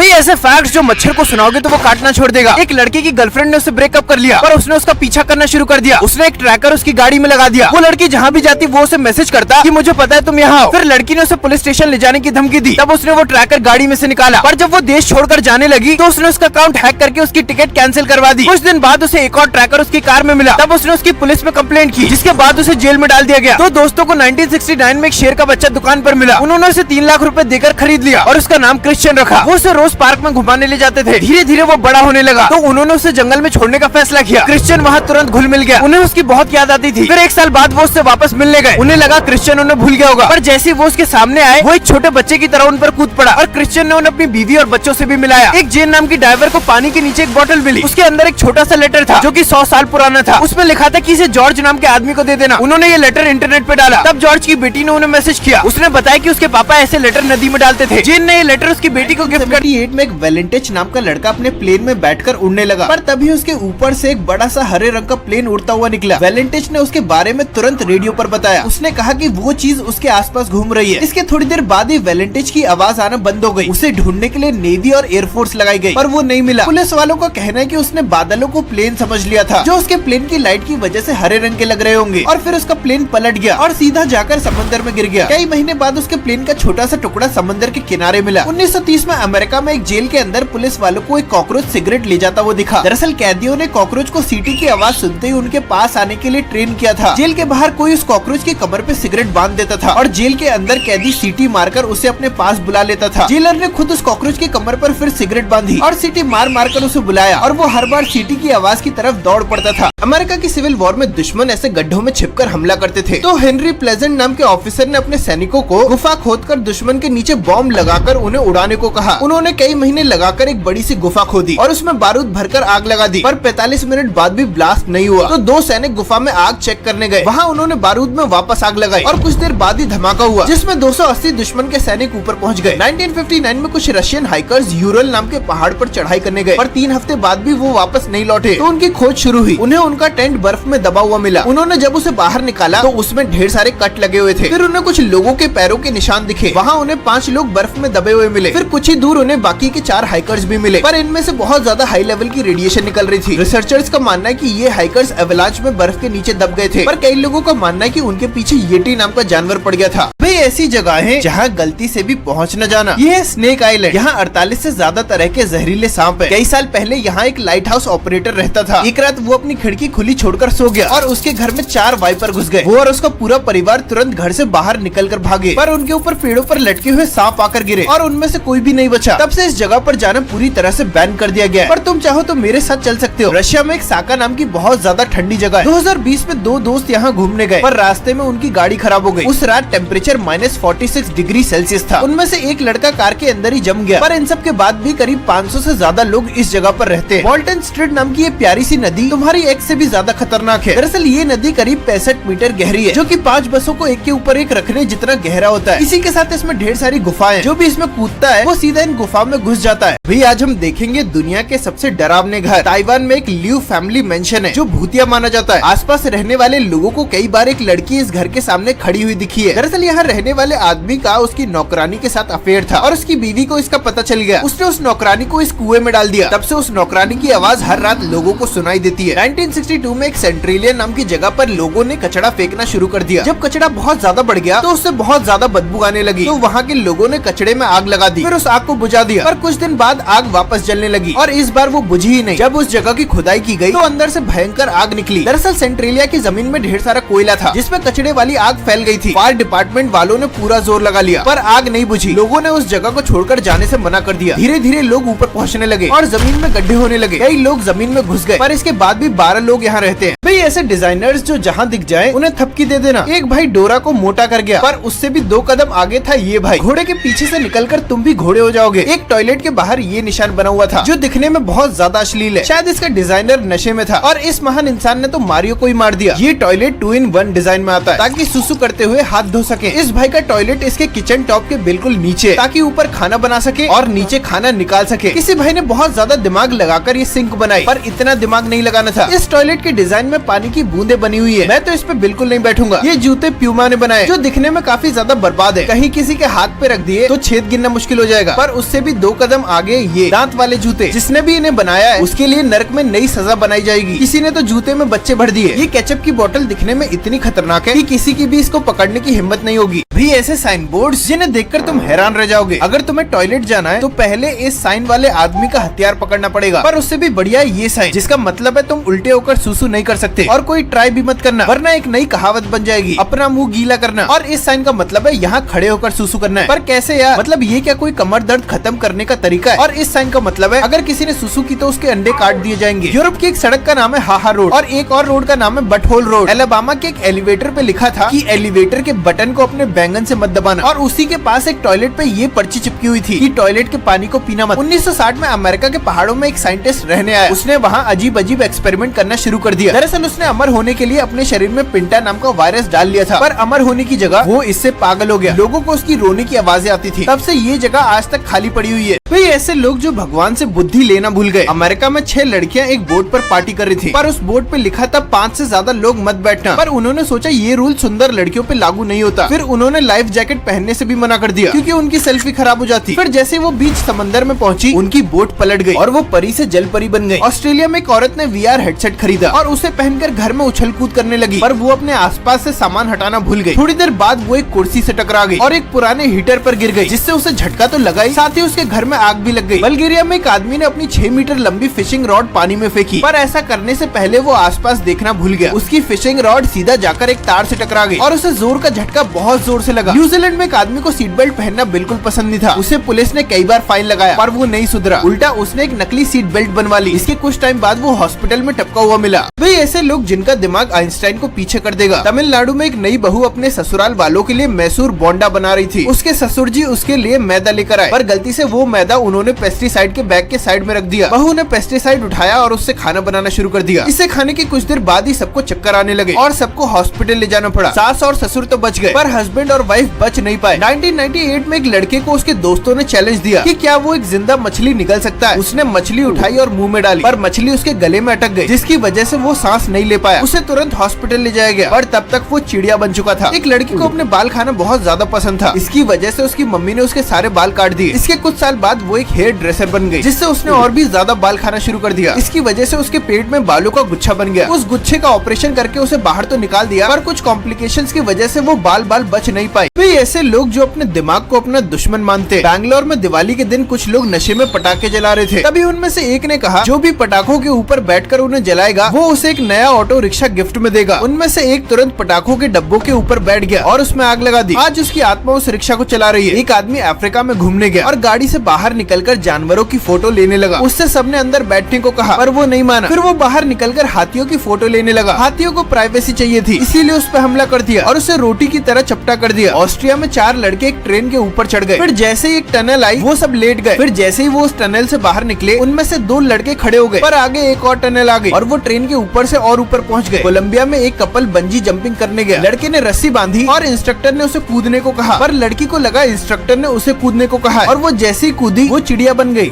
भाई ऐसे फैक्ट्स जो मच्छर को सुनाओगे तो वो काटना छोड़ देगा। एक लड़की की गर्लफ्रेंड ने उससे ब्रेकअप कर लिया, पर उसने उसका पीछा करना शुरू कर दिया। उसने एक ट्रैकर उसकी गाड़ी में लगा दिया। वो लड़की जहाँ भी जाती वो उसे मैसेज करता कि मुझे पता है तुम यहाँ हो। फिर लड़की ने उसे पुलिस स्टेशन ले जाने की धमकी दी। तब उसने वो ट्रैकर गाड़ी में से निकाला, पर जब वो देश छोड़कर जाने लगी तो उसने उसका अकाउंट हैक करके उसकी टिकट कैंसिल करवा दी। कुछ दिन बाद उसे एक और ट्रैकर उसकी कार में मिला। तब उसने उसकी पुलिस में कंप्लेंट की, जिसके बाद उसे जेल में डाल दिया गया। तो दोस्तों को 1969 में एक शेर का बच्चा दुकान पर मिला। उन्होंने उसे 3 लाख रुपए देकर खरीद लिया और उसका नाम क्रिश्चियन रखा। वो उसे रोज पार्क में घुमाने ले जाते थे। धीरे धीरे वो बड़ा होने लगा तो उन्होंने उसे जंगल में छोड़ने का फैसला किया। क्रिश्चियन वहाँ तुरंत घुल मिल गया। उन्हें उसकी बहुत याद आती थी। फिर 1 साल बाद वो उससे वापस मिलने गए। उन्हें लगा क्रिश्चियन उन्हें भूल गया होगा, पर जैसे वो उसके सामने आए वो एक छोटे बच्चे की तरह उन पर कूद पड़ा और क्रिश्चियन ने उन्हें अपनी बीवी और बच्चों से भी मिलाया। एक जेन नाम की ड्राइवर को पानी के नीचे एक बोतल मिली। उसके अंदर एक छोटा सा लेटर था जो कि 100 साल पुराना था। उसमें लिखा था कि इसे जॉर्ज नाम के आदमी को दे देना। उन्होंने ये लेटर इंटरनेट पे डाला। तब जॉर्ज की बेटी ने उन्हें मैसेज किया। उसने बताया कि उसके पापा ऐसे लेटर नदी में डालते थे। जेन ने ये लेटर उसकी बेटी को गिफ्ट कर। 78 में एक वेलेंटिच नाम का लड़का अपने प्लेन में बैठकर उड़ने लगा, पर तभी उसके ऊपर से एक बड़ा सा हरे रंग का प्लेन उड़ता हुआ निकला। वेलेंटिच ने उसके बारे में तुरंत रेडियो पर बताया। उसने कहा कि वो चीज उसके आसपास घूम रही है। इसके थोड़ी देर बाद ही वेलेंटिच की आवाज आना बंद हो गई। उसे ढूंढने के लिए नेवी और एयरफोर्स लगाई गई, पर वो नहीं मिला। पुलिस वालों का कहना है कि उसने बादलों को प्लेन समझ लिया था, जो उसके प्लेन की लाइट की वजह से हरे रंग के लग रहे होंगे, और फिर उसका प्लेन पलट गया और सीधा जाकर समंदर में गिर गया। कई महीने बाद उसके प्लेन का छोटा सा टुकड़ा समंदर के किनारे मिला। 1930 में अमेरिका में एक जेल के अंदर पुलिस वालों को एक कॉकरोच सिगरेट ले जाता हुआ दिखा। दरअसल कैदियों ने कॉकरोच को सीटी की आवाज सुनते ही उनके पास आने के लिए ट्रेन किया था। जेल के बाहर कोई उस कॉकरोच की कमर पे सिगरेट बांध देता था और जेल के अंदर कैदी सीटी मारकर उसे अपने पास बुला लेता था। जेलर ने खुद उस कॉकरोच की कमर पर फिर सिगरेट बांधी और सीटी मार मार कर उसे बुलाया, और वो हर बार सीटी की आवाज की तरफ दौड़ पड़ता था। अमेरिका की सिविल वॉर में दुश्मन ऐसे गड्ढों में छिपकर हमला करते थे, तो हेनरी प्लेजेंट नाम के ऑफिसर ने अपने सैनिकों को गुफा खोदकर दुश्मन के नीचे बॉम्ब लगाकर उन्हें उड़ाने को कहा। उन्होंने कई महीने लगाकर एक बड़ी सी गुफा खोदी और उसमें बारूद भरकर आग लगा दी, पर 45 मिनट बाद भी ब्लास्ट नहीं हुआ। तो 2 सैनिक गुफा में आग चेक करने गए। वहाँ उन्होंने बारूद में वापस आग लगाई और कुछ देर बाद ही धमाका हुआ, जिसमें 280 दुश्मन के सैनिक ऊपर पहुँच गए। 1959 में कुछ रशियन हाइकर्स यूरल नाम के पहाड़ पर चढ़ाई करने गए, पर 3 हफ्ते बाद भी वो वापस नहीं लौटे। तो उनकी खोज शुरू हुई। उन्हें उनका टेंट बर्फ में दबा हुआ मिला। उन्होंने जब उसे बाहर निकाला तो उसमें ढेर सारे कट लगे हुए थे। फिर उन्हें कुछ लोगों के पैरों के निशान दिखे। वहाँ उन्हें 5 लोग बर्फ में दबे हुए मिले। फिर कुछ ही दूर उन्हें बाकी के 4 हाइकर्स भी मिले, पर इनमें से बहुत ज्यादा हाई लेवल की रेडिएशन निकल रही थी। रिसर्चर्स का मानना है कि ये हाइकर्स एवलांच में बर्फ के नीचे दब गए थे, पर कई लोगों का मानना है कि उनके पीछे येटी नाम का जानवर पड़ गया था। वे ऐसी जगह है जहाँ गलती से भी पहुँच न जाना। ये है स्नेक आइलैंड। यहाँ 48 से ज्यादा तरह के जहरीले सांप है। कई साल पहले यहाँ एक लाइट हाउस ऑपरेटर रहता था। एक रात वो अपनी खिड़की खुली छोड़कर सो गया और उसके घर में 4 वाइपर घुस गए। वो और उसका पूरा परिवार तुरंत घर से बाहर निकलकर भागे, पर उनके ऊपर पेड़ों पर लटके हुए सांप आकर गिरे और उनमें से कोई भी नहीं बचा। तब से इस जगह पर जाना पूरी तरह से बैन कर दिया गया है, पर तुम चाहो तो मेरे साथ चल सकते हो। रशिया में एक साका नाम की बहुत ज्यादा ठंडी जगह है। 2020 में 2 दोस्त यहाँ घूमने गए, पर रास्ते में उनकी गाड़ी खराब हो गई। उस रात टेम्परेचर -46 डिग्री सेल्सियस था। उनमें से एक लड़का कार के अंदर ही जम गया, पर इन सब के बाद भी करीब 500 से ज्यादा लोग इस जगह पर रहते हैं। वॉल्टन स्ट्रीट नाम की ये प्यारी सी नदी तुम्हारी एक्स से भी ज्यादा खतरनाक है। दरअसल ये नदी करीब 65 मीटर गहरी है, जो कि 5 बसों को एक के ऊपर एक रखने जितना गहरा होता है। इसी के साथ इसमें ढेर सारी गुफाएं, जो भी इसमें कूदता है वो सीधा इन गुफा में घुस जाता है। भाई आज हम देखेंगे दुनिया के सबसे डरावने घर। ताइवान में एक लियू फैमिली मेंशन है जो भूतिया माना जाता है। आसपास रहने वाले लोगों को कई बार एक लड़की इस घर के सामने खड़ी हुई दिखी है। दरअसल यहाँ रहने वाले आदमी का उसकी नौकरानी के साथ अफेयर था और उसकी बीवी को इसका पता चल गया। उसने उस नौकरानी को इस कुएं में डाल दिया। तब से उस नौकरानी की आवाज हर रात लोगों को सुनाई देती है। 1962 में एक सेंट्रेलियन नाम की जगह पर लोगों ने कचरा फेंकना शुरू कर दिया। जब कचरा बहुत ज्यादा बढ़ गया तो उससे बहुत ज्यादा बदबू आने लगी, तो वहाँ के लोगों ने कचड़े में आग लगा दी। फिर उस आग को बुझा दिया, पर कुछ दिन बाद आग वापस जलने लगी और इस बार वो बुझी ही नहीं। जब उस जगह की खुदाई की गई तो अंदर से भयंकर आग निकली। दरअसल सेंट्रेलिया की जमीन में ढेर सारा कोयला था, जिसमें कचड़े वाली आग फैल गई थी। फायर डिपार्टमेंट वालों ने पूरा जोर लगा लिया, पर आग नहीं बुझी। लोगों ने उस जगह को छोड़कर जाने से मना कर दिया। धीरे धीरे लोग ऊपर पहुँचने लगे और जमीन में गड्ढे होने लगे। कई लोग जमीन में घुस गए, पर इसके बाद भी 12 लोग यहाँ रहते हैं। भाई ऐसे डिजाइनर्स जो जहाँ दिख जाए उन्हें थपकी दे देना। एक भाई डोरा को मोटा कर गया, पर उससे भी 2 कदम आगे था ये भाई। घोड़े के पीछे से निकलकर तुम भी घोड़े हो जाओगे। एक टॉयलेट के बाहर ये निशान बना हुआ था, जो दिखने में बहुत ज्यादा अश्लील है। शायद इसका डिजाइनर नशे में था और इस महान इंसान ने तो मारियो को ही मार दिया। ये टॉयलेट 2 in 1 डिजाइन में आता है, ताकि सुसु करते हुए हाथ धो सके। इस भाई का टॉयलेट इसके किचन टॉप के बिल्कुल नीचे, ताकि ऊपर खाना बना सके और नीचे खाना निकाल सके। किसी भाई ने बहुत ज्यादा दिमाग लगाकर ये सिंक बनाई, पर इतना दिमाग नहीं लगाना था। इस टॉयलेट के डिजाइन में पानी की बूंदे बनी हुई है। मैं तो इस पे बिल्कुल नहीं बैठूंगा। ये जूते प्यूमा ने बनाए जो दिखने में काफी ज्यादा बर्बाद है। कहीं किसी के हाथ पे रख दिए तो छेद गिनना मुश्किल हो जाएगा। पर उससे भी 2 कदम आगे ये दांत वाले जूते, जिसने भी इन्हें बनाया है उसके लिए नर्क में नई सजा बनाई जाएगी। किसी ने तो जूते में बच्चे भर दिए। ये केचप की बोतल दिखने में इतनी खतरनाक है कि किसी की भी इसको पकड़ने की हिम्मत नहीं होगी। भी ऐसे साइन बोर्ड्स जिन्हें देखकर तुम हैरान रह जाओगे। अगर तुम्हें टॉयलेट जाना है तो पहले इस साइन वाले आदमी का हथियार पकड़ना पड़ेगा। पर उससे भी बढ़िया है ये साइन, जिसका मतलब है तुम उल्टे होकर सुसु नहीं कर सकते और कोई ट्राई भी मत करना, वरना एक नई कहावत बन जाएगी, अपना मुंह गीला करना। और इस साइन का मतलब है यहाँ खड़े होकर सुसु करना है। पर कैसे यार, मतलब ये क्या कोई कमर दर्द खत्म करने का तरीका है? और इस साइन का मतलब है अगर किसी ने सुसु की तो उसके अंडे काट दिए जाएंगे। यूरोप की एक सड़क का नाम है हाहा रोड और एक और रोड का नाम है बटहोल रोड। एलाबामा के एक एलिवेटर पे लिखा था कि एलिवेटर के बटन को अपने बैंगन से मत दबाना। और उसी के पास एक टॉयलेट पे ये पर्ची चिपकी हुई थी कि टॉयलेट के पानी को पीना मत। 1960 में अमेरिका के पहाड़ों में एक साइंटिस्ट रहने आया। उसने वहाँ अजीब अजीब एक्सपेरिमेंट करना शुरू कर दिया। दरअसल उसने अमर होने के लिए अपने शरीर में पिंटा नाम का वायरस डाल लिया था। पर अमर होने की जगह वो इससे पागल हो गया। लोगों को उसकी रोने की आवाजें आती थी। तब से ये जगह आज तक खाली पड़ी हुई है। भाई ऐसे लोग जो भगवान से बुद्धि लेना भूल गए। अमेरिका में 6 लड़कियां एक बोट पर पार्टी कर रही थी, पर उस बोट पे लिखा था 5 से ज्यादा लोग मत बैठना। पर उन्होंने सोचा ये रूल सुंदर लड़कियों पे लागू नहीं होता। फिर उन्होंने लाइफ जैकेट पहनने से भी मना कर दिया क्योंकि उनकी सेल्फी खराब हो जाती। फिर जैसे वो बीच समंदर में पहुंची, उनकी बोट पलट गई और वो परी से जल परी बन गई। ऑस्ट्रेलिया में एक औरत ने VR हेडसेट खरीदा और उसे पहनकर घर में उछल कूद करने लगी। पर वो अपने आसपास से सामान हटाना भूल गई। थोड़ी देर बाद वो एक कुर्सी से टकरा गई और एक पुराने हीटर पर गिर गई, जिससे उसे झटका तो लगा ही, साथ ही उसके घर में आग भी लग गई। बल्गेरिया में एक आदमी ने अपनी 6 मीटर लंबी फिशिंग रॉड पानी में फेंकी, पर ऐसा करने से पहले वो आसपास देखना भूल गया। उसकी फिशिंग रॉड सीधा जाकर एक तार से टकरा गई और उसे जोर का झटका बहुत जोर से लगा। न्यूजीलैंड में एक आदमी को सीट बेल्ट पहनना बिल्कुल पसंद नहीं था। उसे पुलिस ने कई बार फाइन लगाया, पर वो नहीं सुधरा। उल्टा उसने एक नकली सीट बेल्ट बनवा ली। इसके कुछ टाइम बाद वो हॉस्पिटल में टपका हुआ मिला। भाई ऐसे लोग जिनका दिमाग आइंस्टाइन को पीछे कर देगा। तमिलनाडु में एक नई बहू अपने ससुराल वालों के लिए मैसूर बोंडा बना रही थी। उसके ससुर जी उसके लिए मैदा लेकर आए, पर गलती से वो मैदा उन्होंने पेस्टिसाइड के बैग के साइड में रख दिया। बहू ने पेस्टिसाइड उठाया और उससे खाना बनाना शुरू कर दिया। इसे खाने के कुछ देर बाद ही सबको चक्कर आने लगे और सबको हॉस्पिटल ले जाना पड़ा। सास और ससुर तो बच गए, पर हस्बैंड और वाइफ बच नहीं पाए। 1998 में एक लड़के को उसके दोस्तों ने चैलेंज दिया कि क्या वो एक जिंदा मछली निगल सकता है। उसने मछली उठाई और मुंह में डाली, पर मछली उसके गले में अटक गई, जिसकी वजह से वो सांस नहीं ले पाया। उसे तुरंत हॉस्पिटल ले जाया गया, पर तब तक वो चिड़िया बन चुका था। एक लड़की को अपने बाल खाना बहुत ज्यादा पसंद था। इसकी वजह से उसकी मम्मी ने उसके सारे बाल काट दिए। इसके कुछ साल बाद वो एक हेयर ड्रेसर बन गई, जिससे उसने और भी ज्यादा बाल खाना शुरू कर दिया। इसकी वजह से उसके पेट में बालों का गुच्छा बन गया। उस गुच्छे का ऑपरेशन करके उसे बाहर तो निकाल दिया, पर कुछ कॉम्प्लिकेशंस की वजह से वो बाल बच नहीं पाए। तो ऐसे लोग जो अपने दिमाग को अपना दुश्मन मानते हैं। बैंगलोर में दिवाली के दिन कुछ लोग नशे में पटाखे जला रहे थे। तभी उनमें से एक ने कहा जो भी पटाखों के ऊपर बैठकर उन्हें जलाएगा वो उसे एक नया ऑटो रिक्शा गिफ्ट में देगा। उनमें से एक तुरंत पटाखों के डब्बों के ऊपर बैठ गया और उसमें आग लगा दी। आज उसकी आत्मा उस रिक्शा को चला रही है। एक आदमी अफ्रीका में घूमने गया और गाड़ी से बाहर निकलकर जानवरों की फोटो लेने लगा। उससे सबने अंदर बैठने को कहा, पर वो नहीं माना। फिर वो बाहर निकलकर हाथियों की फोटो लेने लगा। हाथियों को प्राइवेसी चाहिए थी, इसीलिए उस पर हमला कर दिया और उसे रोटी की तरह चपटा कर दिया। ऑस्ट्रिया में 4 लड़के एक ट्रेन के ऊपर चढ़ गए। फिर जैसे ही एक टनल आई वो सब लेट गए। फिर जैसे ही वो उस टनल से बाहर निकले उनमें से 2 लड़के खड़े हो गए, पर आगे एक और टनल आ गई और वो ट्रेन के ऊपर से और ऊपर पहुंच गए। कोलंबिया में एक कपल बंजी जंपिंग करने गया। लड़के ने रस्सी बांधी और इंस्ट्रक्टर ने उसे कूदने को कहा, पर लड़की को लगा इंस्ट्रक्टर ने उसे कूदने को कहा और वो जैसे ही कूदी वो चिड़िया बन गई।